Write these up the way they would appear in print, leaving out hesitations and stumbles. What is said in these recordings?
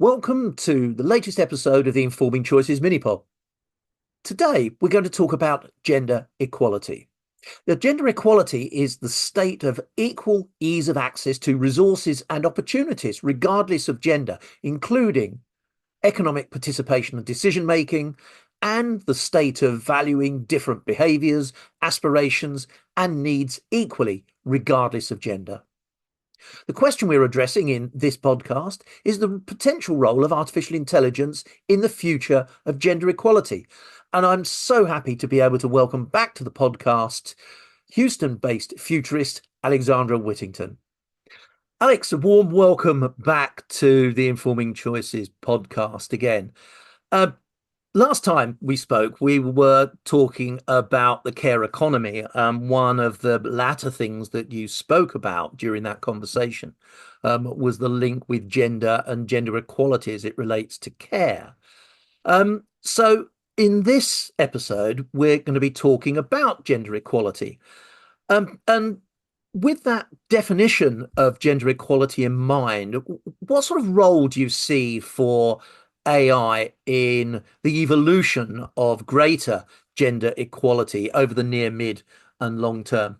Welcome to the latest episode of the Informing Choices mini-pod. Today, we're going to talk about gender equality. Now, gender equality is the state of equal ease of access to resources and opportunities, regardless of gender, including economic participation and decision-making, and the state of valuing different behaviours, aspirations, and needs equally, regardless of gender. The question we're addressing in this podcast is the potential role of artificial intelligence in the future of gender equality. And I'm so happy to be able to welcome back to the podcast Houston-based futurist Alexandra Whittington. Alex, a warm welcome back to the Informing Choices podcast again. Last time we spoke, we were talking about the care economy. One of the latter things that you spoke about during that conversation was the link with gender and gender equality as it relates to care. So in this episode, we're going to be talking about gender equality. And with that definition of gender equality in mind, what sort of role do you see for AI in the evolution of greater gender equality over the near, mid, and long term?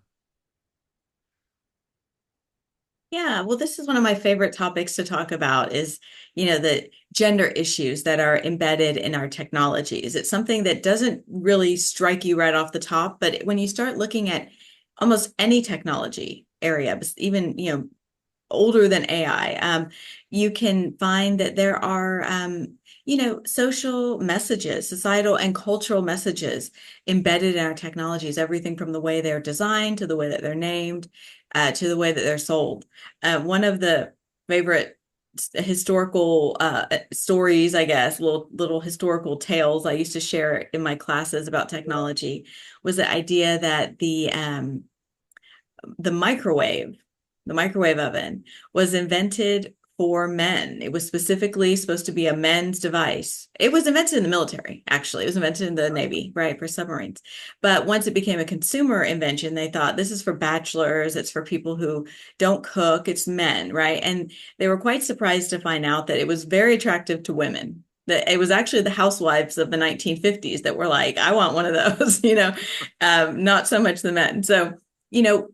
Yeah, well, this is one of my favorite topics to talk about is, the gender issues that are embedded in our technologies. It's something that doesn't really strike you right off the top, but when you start looking at almost any technology area, even, older than AI, you can find that there are, social messages, societal and cultural messages embedded in our technologies, everything from the way they're designed to the way that they're named, to the way that they're sold. One of the favorite historical stories, I guess, little historical tales I used to share in my classes about technology was the idea that the microwave, the microwave oven, was invented for men. It was specifically supposed to be a men's device. It was invented in the military, actually. It was invented in the Navy, right, for submarines. But once it became a consumer invention, they thought this is for bachelors, it's for people who don't cook, it's men, right? And they were quite surprised to find out that it was very attractive to women. That it was actually the housewives of the 1950s that were like, I want one of those, not so much the men. So, you know,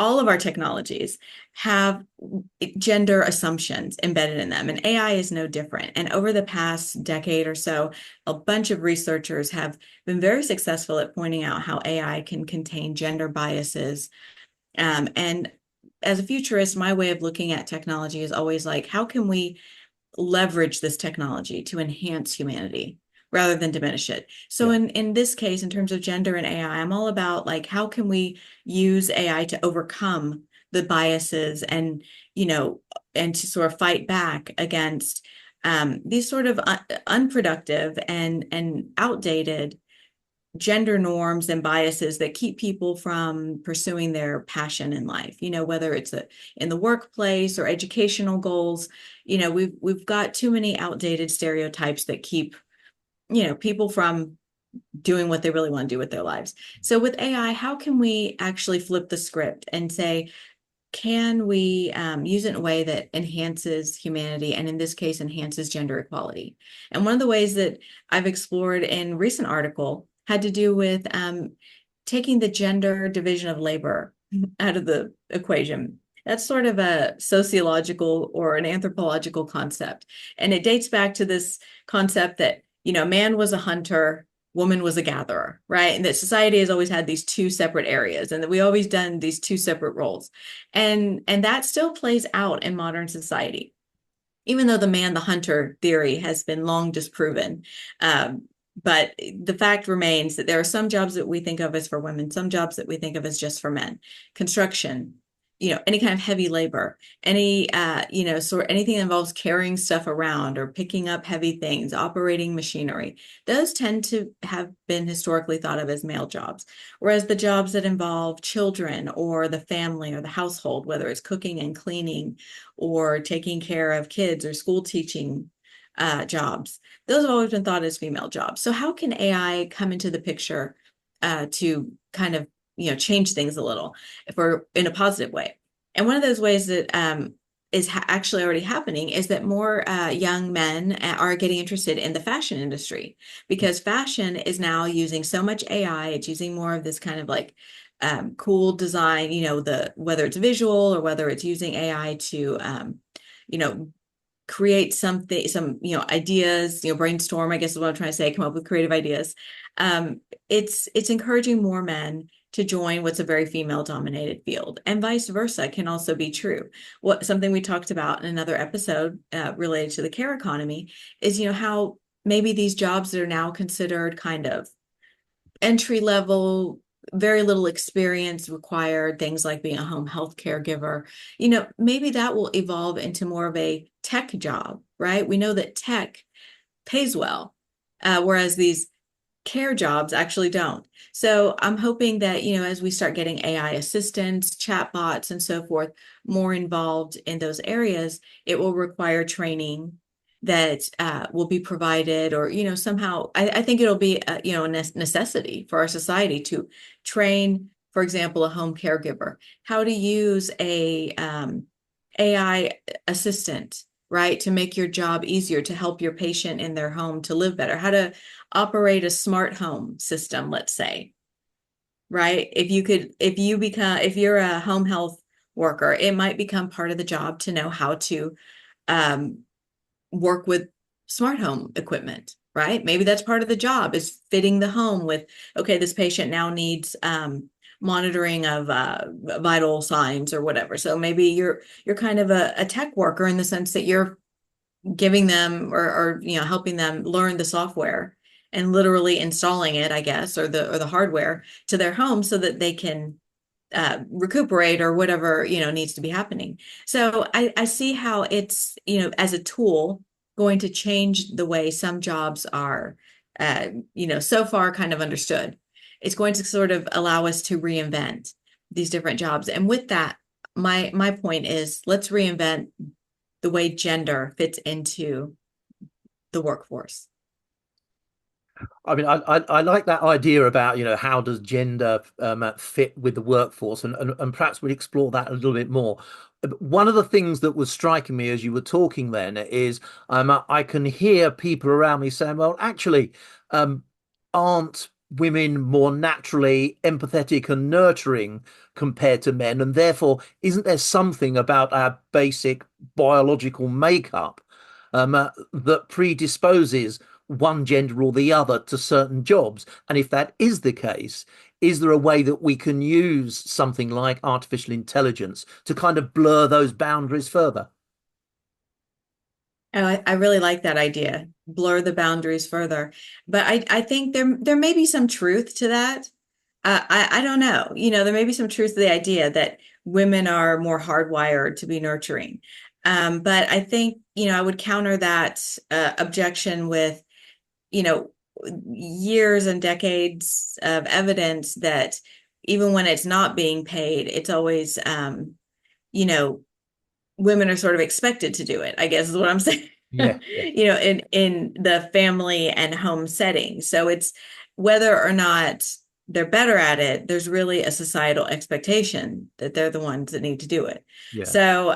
all of our technologies have gender assumptions embedded in them, and AI is no different. And over the past decade or so, a bunch of researchers have been very successful at pointing out how AI can contain gender biases. And as a futurist, my way of looking at technology is always like, how can we leverage this technology to enhance humanity rather than diminish it? So Yeah. in this case, in terms of gender and AI, I'm all about like, how can we use AI to overcome the biases and, and to sort of fight back against these sort of unproductive and outdated gender norms and biases that keep people from pursuing their passion in life, whether it's in the workplace or educational goals. We've got too many outdated stereotypes that keep, people from doing what they really want to do with their lives. So with AI, how can we actually flip the script and say, can we use it in a way that enhances humanity, and in this case, enhances gender equality? And one of the ways that I've explored in recent article had to do with taking the gender division of labor out of the equation. That's sort of a sociological or an anthropological concept. And it dates back to this concept that, man was a hunter, woman was a gatherer, right? And that society has always had these two separate areas, and that we always done these two separate roles. And that still plays out in modern society, even though the man, the hunter theory has been long disproven. But the fact remains that there are some jobs that we think of as for women, some jobs that we think of as just for men. Construction, any kind of heavy labor, any, anything that involves carrying stuff around or picking up heavy things, operating machinery, those tend to have been historically thought of as male jobs. Whereas the jobs that involve children or the family or the household, whether it's cooking and cleaning or taking care of kids or school teaching jobs, those have always been thought as female jobs. So how can AI come into the picture to kind of change things a little for in a positive way? And one of those ways that is actually already happening is that more young men are getting interested in the fashion industry because fashion is now using so much AI. It's using more of this kind of like cool design, the whether it's visual or whether it's using AI to you know, create something, some, ideas, brainstorm, I guess is what I'm trying to say, come up with creative ideas. It's encouraging more men to join what's a very female dominated field, and vice versa can also be true. Something we talked about in another episode related to the care economy is, how maybe these jobs that are now considered kind of entry level, very little experience required, things like being a home health caregiver, maybe that will evolve into more of a tech job, right? We know that tech pays well, whereas these care jobs actually don't. So I'm hoping that, as we start getting AI assistants, chatbots, and so forth more involved in those areas, it will require training that will be provided, or, somehow I think it'll be, a necessity for our society to train, for example, a home caregiver, how to use a AI assistant, right, to make your job easier, to help your patient in their home to live better, how to operate a smart home system, let's say, right? If you're a home health worker, it might become part of the job to know how to um, work with smart home equipment, right? Maybe that's part of the job, is fitting the home with, okay, this patient now needs monitoring of vital signs or whatever. So maybe you're kind of a tech worker in the sense that you're giving them, or helping them learn the software and literally installing it, I guess, or the hardware to their home so that they can recuperate or whatever needs to be happening. So I see how it's, as a tool, going to change the way some jobs are so far kind of understood. It's going to sort of allow us to reinvent these different jobs. And with that, my point is, let's reinvent the way gender fits into the workforce. I mean, I like that idea about, how does gender fit with the workforce, and perhaps we'd explore that a little bit more. One of the things that was striking me as you were talking then is I can hear people around me saying, well, actually, um, aren't women more naturally empathetic and nurturing compared to men? And therefore, isn't there something about our basic biological makeup that predisposes one gender or the other to certain jobs? And if that is the case, is there a way that we can use something like artificial intelligence to kind of blur those boundaries further? Oh, I really like that idea. Blur the boundaries further. But I think there may be some truth to that. I don't know. There may be some truth to the idea that women are more hardwired to be nurturing. But I think, I would counter that objection with, you know, years and decades of evidence that even when it's not being paid, it's always, you know, women are sort of expected to do it, I guess is what I'm saying. Yeah, yeah, In the family and home setting. So it's whether or not they're better at it, there's really a societal expectation that they're the ones that need to do it. yeah. So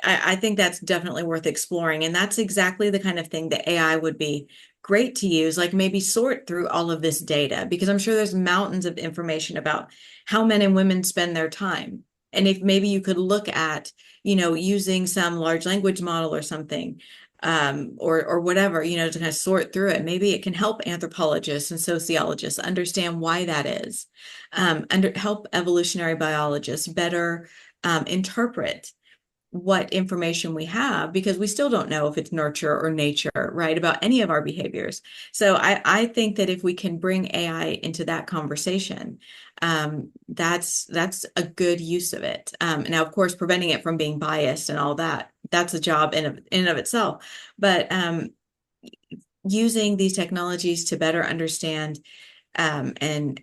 I think that's definitely worth exploring. And that's exactly the kind of thing that AI would be great to use, like maybe sort through all of this data, because I'm sure there's mountains of information about how men and women spend their time. And if maybe you could look at, using some large language model or something, or whatever, to kind of sort through it. Maybe it can help anthropologists and sociologists understand why that is, help evolutionary biologists better interpret what information we have, because we still don't know if it's nurture or nature, right, about any of our behaviors. So I think that if we can bring AI into that conversation, that's a good use of it. Now, of course, preventing it from being biased and all that, that's a job in and of itself. But using these technologies to better understand and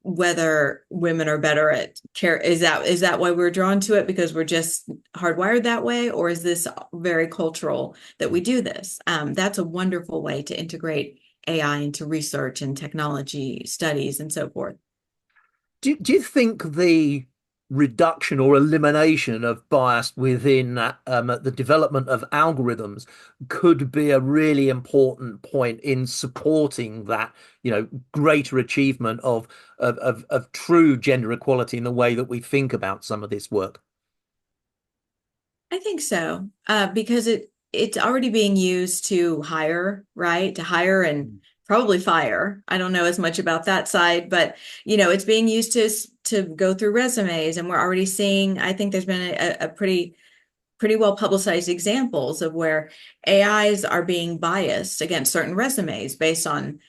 whether women are better at care, is that why we're drawn to it, because we're just hardwired that way, or is this very cultural that we do this? That's a wonderful way to integrate AI into research and technology studies and so forth. Do you think the reduction or elimination of bias within the development of algorithms could be a really important point in supporting that, greater achievement of true gender equality in the way that we think about some of this work. I think so, because it's already being used to hire, right? To hire and probably fire. I don't know as much about that side, but it's being used to go through resumes, and we're already seeing. I think there's been a pretty well publicized examples of where AIs are being biased against certain resumes based on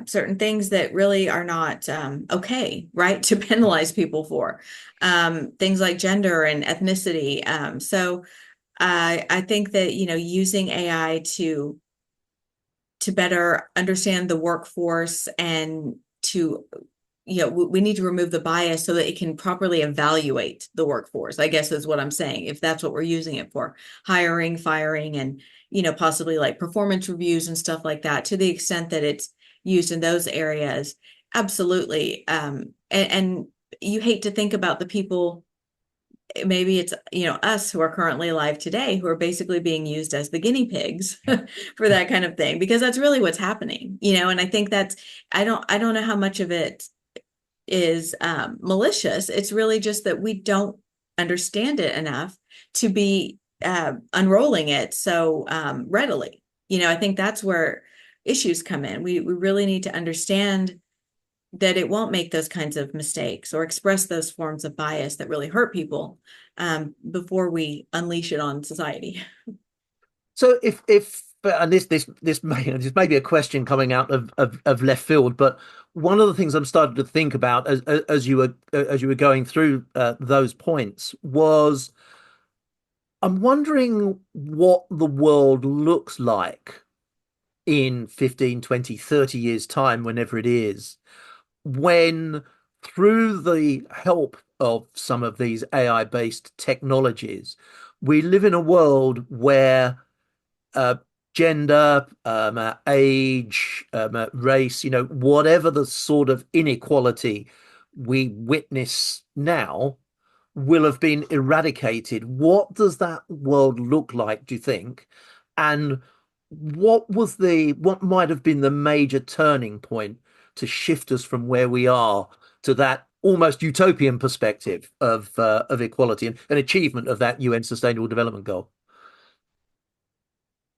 certain things that really are not okay, right? To penalize people for things like gender and ethnicity. So I think that, using AI to better understand the workforce and to we need to remove the bias so that it can properly evaluate the workforce, I guess is what I'm saying, if that's what we're using it for, hiring, firing, and, possibly like performance reviews and stuff like that, to the extent that it's used in those areas. Absolutely. And you hate to think about the people, maybe it's, us who are currently alive today, who are basically being used as the guinea pigs for that kind of thing, because that's really what's happening, and I think that's, I don't know how much of it is malicious. It's really just that we don't understand it enough to be unrolling it so readily. I think that's where issues come in. We really need to understand that it won't make those kinds of mistakes or express those forms of bias that really hurt people before we unleash it on society. So if and this may be a question coming out of left field, but one of the things I'm starting to think about as you were going through those points was I'm wondering what the world looks like in 15, 20, 30 years time, whenever it is, when through the help of some of these AI-based technologies, we live in a world where uh, gender, age, race, whatever the sort of inequality we witness now will have been eradicated. What does that world look like, do you think? And what might have been the major turning point to shift us from where we are to that almost utopian perspective of equality and achievement of that UN Sustainable Development Goal?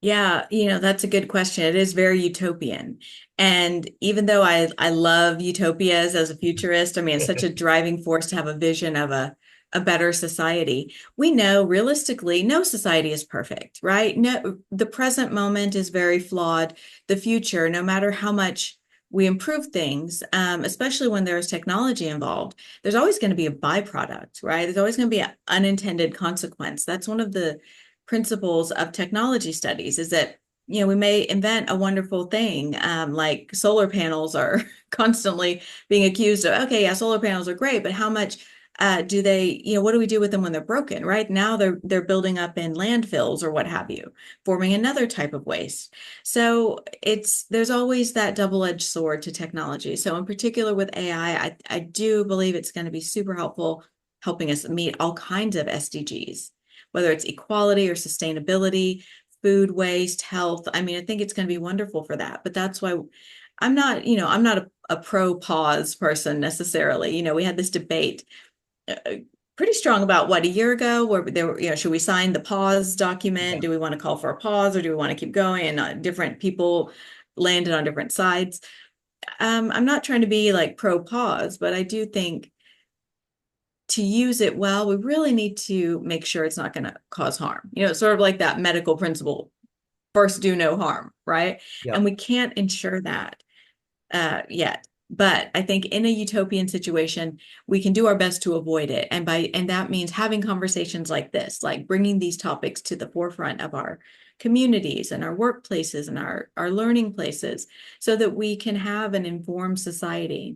Yeah, that's a good question. It is very utopian. And even though I love utopias as a futurist, I mean, it's such a driving force to have a vision of a better society. We know realistically, no society is perfect, right? No, the present moment is very flawed. The future, no matter how much we improve things, especially when there's technology involved, there's always going to be a byproduct, right? There's always going to be an unintended consequence. That's one of the principles of technology studies, is that we may invent a wonderful thing, like solar panels are constantly being accused of, okay, yeah, solar panels are great, but how much do they, what do we do with them when they're broken? Right now they're building up in landfills or what have you, forming another type of waste. So there's always that double-edged sword to technology. So in particular with AI, I do believe it's going to be super helpful, helping us meet all kinds of SDGs, whether it's equality or sustainability, food waste, health. I mean, I think it's going to be wonderful for that. But that's why I'm not a pro pause person necessarily. We had this debate uh, pretty strong about a year ago, where there were, should we sign the pause document? Yeah. Do we want to call for a pause, or do we want to keep going? And different people landed on different sides. I'm not trying to be like pro pause, but I do think to use it well, we really need to make sure it's not going to cause harm. It's sort of like that medical principle, first do no harm, right? Yeah. And we can't ensure that yet. But I think in a utopian situation, we can do our best to avoid it. And that means having conversations like this, like bringing these topics to the forefront of our communities and our workplaces and our learning places, so that we can have an informed society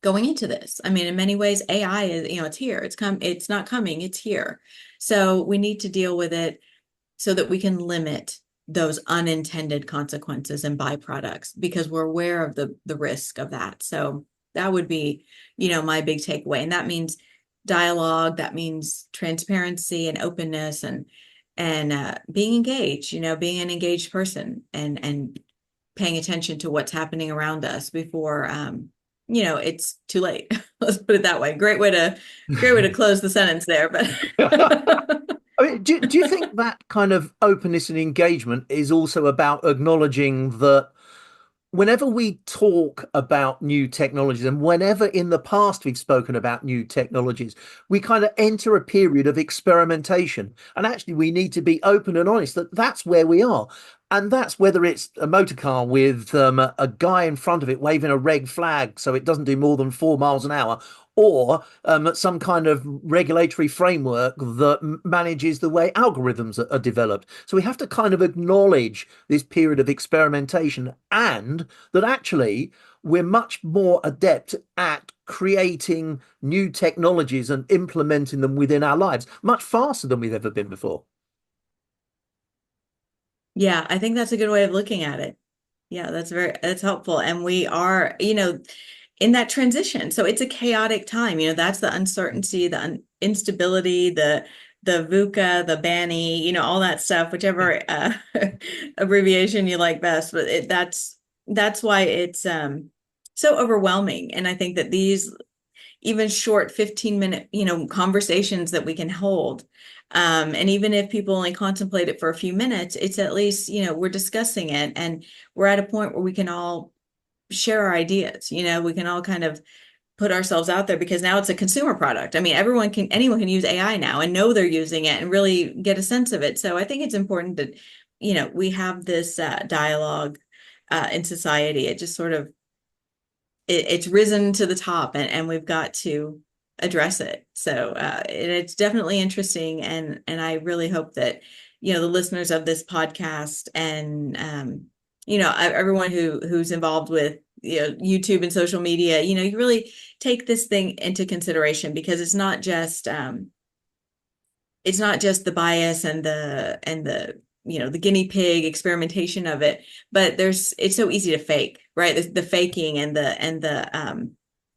going into this. I mean, in many ways, AI is, it's here. It's not coming, it's here. So we need to deal with it so that we can limit those unintended consequences and byproducts, because we're aware of the risk of that. So that would be, my big takeaway. And that means dialogue. That means transparency and openness and being engaged, being an engaged person and paying attention to what's happening around us before it's too late. Let's put it that way. Great way to close the sentence there, but I mean, do you think that kind of openness and engagement is also about acknowledging that whenever we talk about new technologies, and whenever in the past we've spoken about new technologies, we kind of enter a period of experimentation. And actually, we need to be open and honest that that's where we are. And that's whether it's a motor car with a guy in front of it waving a red flag so it doesn't do more than 4 miles an hour, or some kind of regulatory framework that manages the way algorithms are developed. So we have to kind of acknowledge this period of experimentation, and that actually we're much more adept at creating new technologies and implementing them within our lives much faster than we've ever been before. yeah, I think that's a good way of looking at it. Yeah, that's helpful. And we are, in that transition. So it's a chaotic time. That's the uncertainty, the instability, the VUCA, the BANI, all that stuff, whichever abbreviation you like best. But that's why it's so overwhelming. And I think that these even short 15-minute, conversations that we can hold. And even if people only contemplate it for a few minutes, it's at least, we're discussing it and we're at a point where we can all share our ideas. We can all kind of put ourselves out there because now it's a consumer product. I mean, anyone can use AI now and know they're using it and really get a sense of it. So I think it's important that, we have this dialogue in society. It just sort of it's risen to the top and we've got to address it. So it's definitely interesting and I really hope that the listeners of this podcast and everyone who's involved with YouTube and social media, you really take this thing into consideration because it's not just the bias and the the guinea pig experimentation of it, but it's so easy to fake, right? The faking and the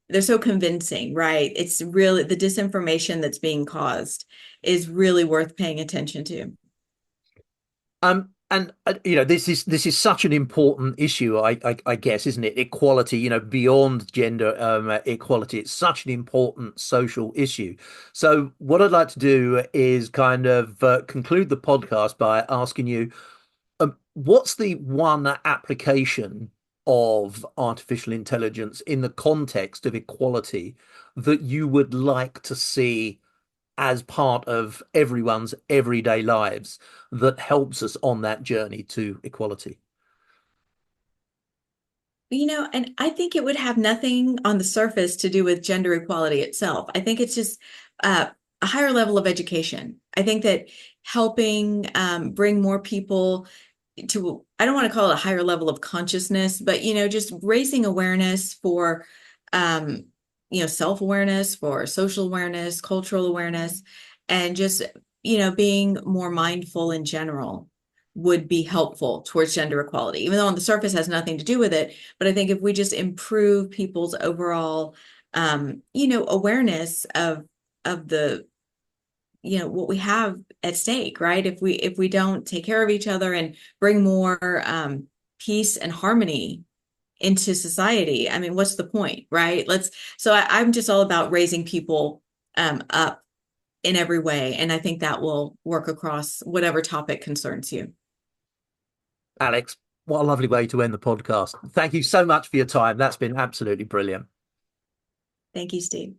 they're so convincing, right? It's really the disinformation that's being caused is really worth paying attention to. This is such an important issue, I guess, isn't it? Equality, beyond gender equality, it's such an important social issue. So, what I'd like to do is kind of conclude the podcast by asking you, what's the one application of artificial intelligence in the context of equality that you would like to see as part of everyone's everyday lives that helps us on that journey to equality? And I think it would have nothing on the surface to do with gender equality itself. I think it's just a higher level of education. I think that helping bring more people to, I don't want to call it a higher level of consciousness, but, just raising awareness for, self-awareness, for social awareness, cultural awareness, and just, being more mindful in general would be helpful towards gender equality, even though on the surface has nothing to do with it. But I think if we just improve people's overall, awareness of the, what we have at stake, right? If we don't take care of each other and bring more peace and harmony into society, I mean, what's the point, right? I'm just all about raising people up in every way. And I think that will work across whatever topic concerns you. Alex, what a lovely way to end the podcast. Thank you so much for your time. That's been absolutely brilliant. Thank you, Steve.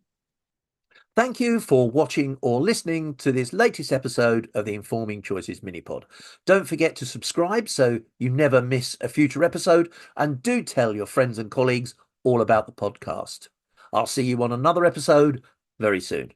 Thank you for watching or listening to this latest episode of the Informing Choices mini-pod. Don't forget to subscribe so you never miss a future episode, and do tell your friends and colleagues all about the podcast. I'll see you on another episode very soon.